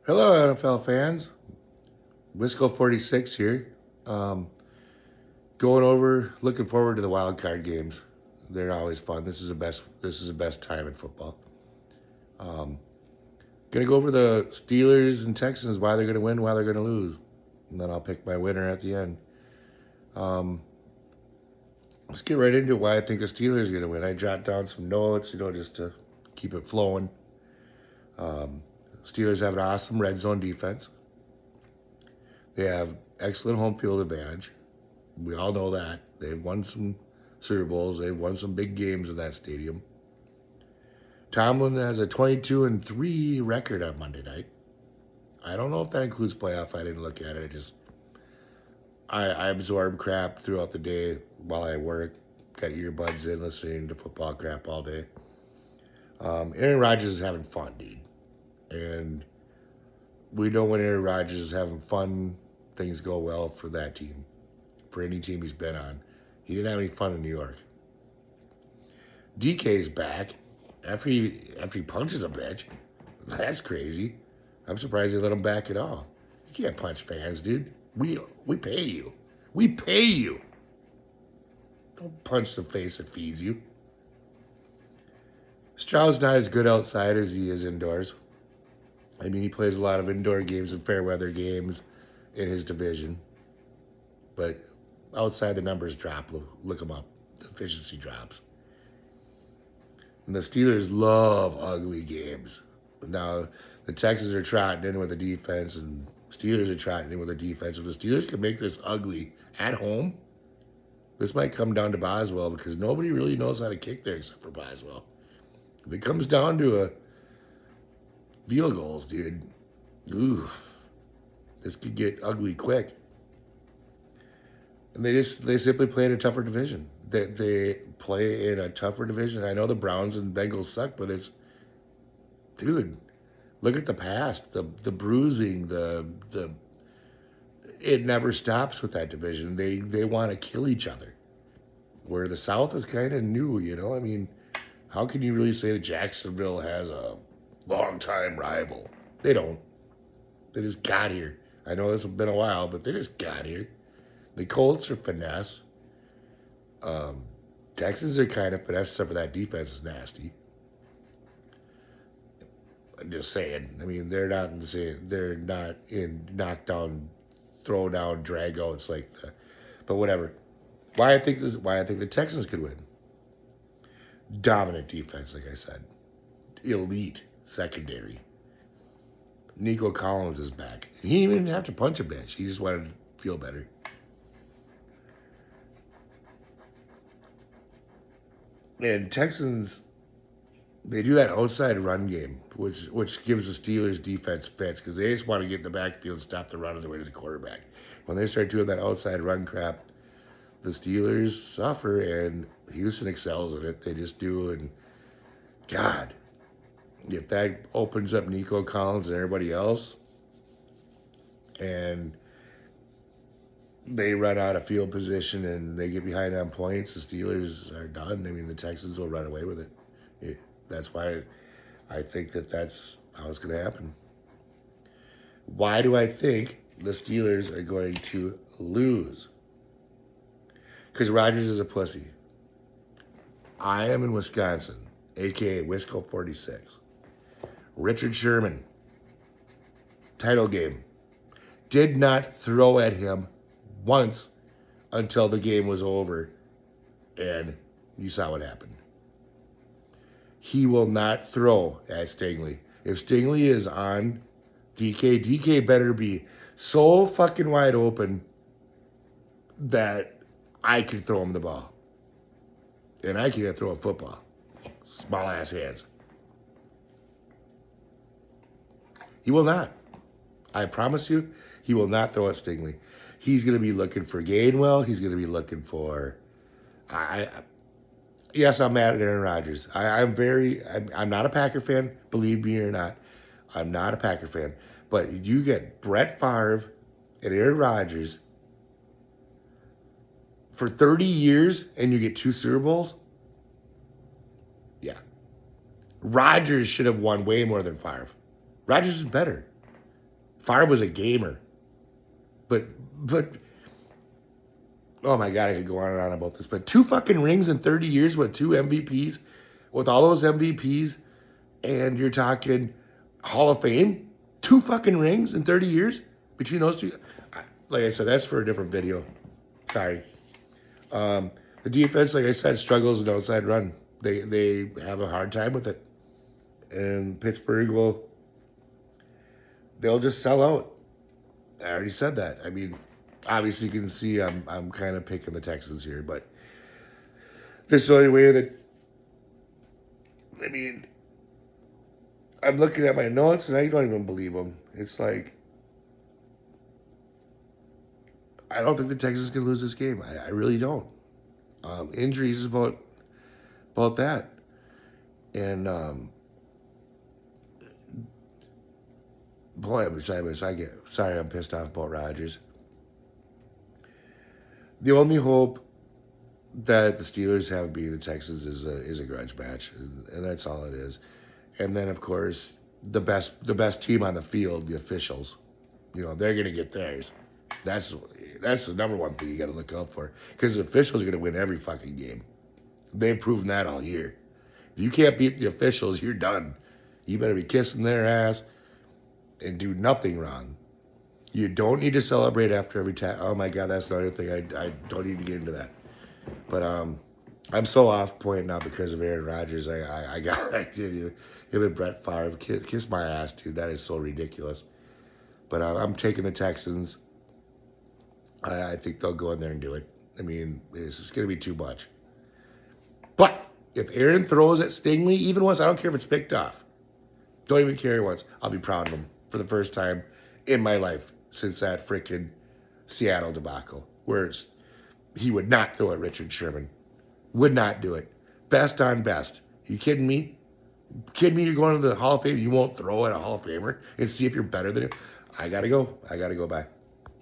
Hello, NFL fans. Wisco 46 here. Um, looking forward to the wild card games. They're always fun. This is the best time in football. Um, gonna go over the Steelers and Texans, why they're gonna win, why they're gonna lose, and then I'll pick my winner at the end. Um, let's get right into why I think the Steelers are gonna win. I jot down some notes, just to keep it flowing. Um, Steelers have an awesome red zone defense. They have excellent home field advantage. We all know that. They've won some Super Bowls. They've won some big games in that stadium. Tomlin has a 22-3 record on Monday night. I don't know if that includes playoff. I didn't look at it. I absorb crap throughout the day while I work. Got earbuds in, listening to football crap all day. Aaron Rodgers is having fun, dude. And we know when Aaron Rodgers is having fun, things go well for that team. For any team he's been on. He didn't have any fun in New York. DK's back after he punches a bitch. That's crazy. I'm surprised they let him back at all. You can't punch fans, dude. We pay you. We pay you. Don't punch the face that feeds you. Stroud's not as good outside as he is indoors. I mean, he plays a lot of indoor games and fair weather games in his division. But outside, the numbers drop. Look them up. The efficiency drops. And the Steelers love ugly games. Now, the Texans are trotting in with a defense, and Steelers are trotting in with a defense. If the Steelers can make this ugly at home, this might come down to Boswell because nobody really knows how to kick there except for Boswell. If it comes down to a field goals, dude, ooh, this could get ugly quick. And they simply play in a tougher division. They play in a tougher division. I know the Browns and Bengals suck, but dude, look at the past, the bruising, it never stops with that division. They want to kill each other. Where the South is kind of new, I mean, how can you really say that Jacksonville has a long-time rival? They don't. They just got here. I know this has been a while, but they just got here. The Colts are finesse. Texans are kind of finesse, except for that defense is nasty. I'm just saying. I mean, they're not in the same. They're not in knockdown, throw down, drag outs like the. But whatever. Why I think the Texans could win. Dominant defense, like I said. Elite secondary. Nico Collins is back. He didn't even have to punch a bitch. He just wanted to feel better. And Texans, they do that outside run game, which gives the Steelers defense fits because they just want to get in the backfield, stop the run on the way to the quarterback. When they start doing that outside run crap, the Steelers suffer, and Houston excels at it. They just do, and God, if that opens up Nico Collins and everybody else, and they run out of field position and they get behind on points, the Steelers are done. I mean, the Texans will run away with it. That's why I think that's how it's going to happen. Why do I think the Steelers are going to lose? Because Rodgers is a pussy. I am in Wisconsin, a.k.a. Wisco 46. Richard Sherman, title game, did not throw at him once until the game was over, and you saw what happened. He will not throw at Stingley. If Stingley is on DK better be so fucking wide open that I can throw him the ball. And I can't throw a football. Small ass hands. He will not. I promise you, he will not throw at Stingley. He's going to be looking for Gainwell. He's going to be looking for. Yes, I'm mad at Aaron Rodgers. I'm not a Packer fan, believe me or not. I'm not a Packer fan. But you get Brett Favre and Aaron Rodgers for 30 years and you get 2 Super Bowls? Yeah. Rodgers should have won way more than Favre. Rodgers is better. Favre was a gamer, but oh my God, I could go on and on about this. But 2 fucking rings in 30 years with 2 MVPs, with all those MVPs, and you're talking Hall of Fame, 2 fucking rings in 30 years between those two. Like I said, that's for a different video. Sorry. The defense, like I said, struggles an outside run. They have a hard time with it, and Pittsburgh they'll just sell out. I already said that. I mean, obviously you can see I'm kind of picking the Texans here, but this is the only way that. I mean, I'm looking at my notes and I don't even believe them. It's like I don't think the Texans can lose this game. I really don't. Injuries is about that, and boy, I'm pissed off about Rodgers. The only hope that the Steelers have beating the Texans is a grudge match, and that's all it is. And then of course the best team on the field, the officials, they're gonna get theirs. That's the number one thing you got to look out for, because the officials are gonna win every fucking game. They've proven that all year. If you can't beat the officials, you're done. You better be kissing their ass and do nothing wrong. You don't need to celebrate after every time. Oh my God, that's another thing. I don't need to get into that. But I'm so off point now because of Aaron Rodgers. I give you him and Brett Favre. Kiss my ass, dude. That is so ridiculous. But I'm taking the Texans. I think they'll go in there and do it. I mean, it's just going to be too much. But if Aaron throws at Stingley, even once, I don't care if it's picked off. Don't even care once. I'll be proud of him for the first time in my life since that freaking Seattle debacle, where he would not throw at Richard Sherman. Would not do it. Best on best. You kidding me? Kidding me? You're going to the Hall of Fame. You won't throw at a Hall of Famer and see if you're better than him. I gotta go. Bye.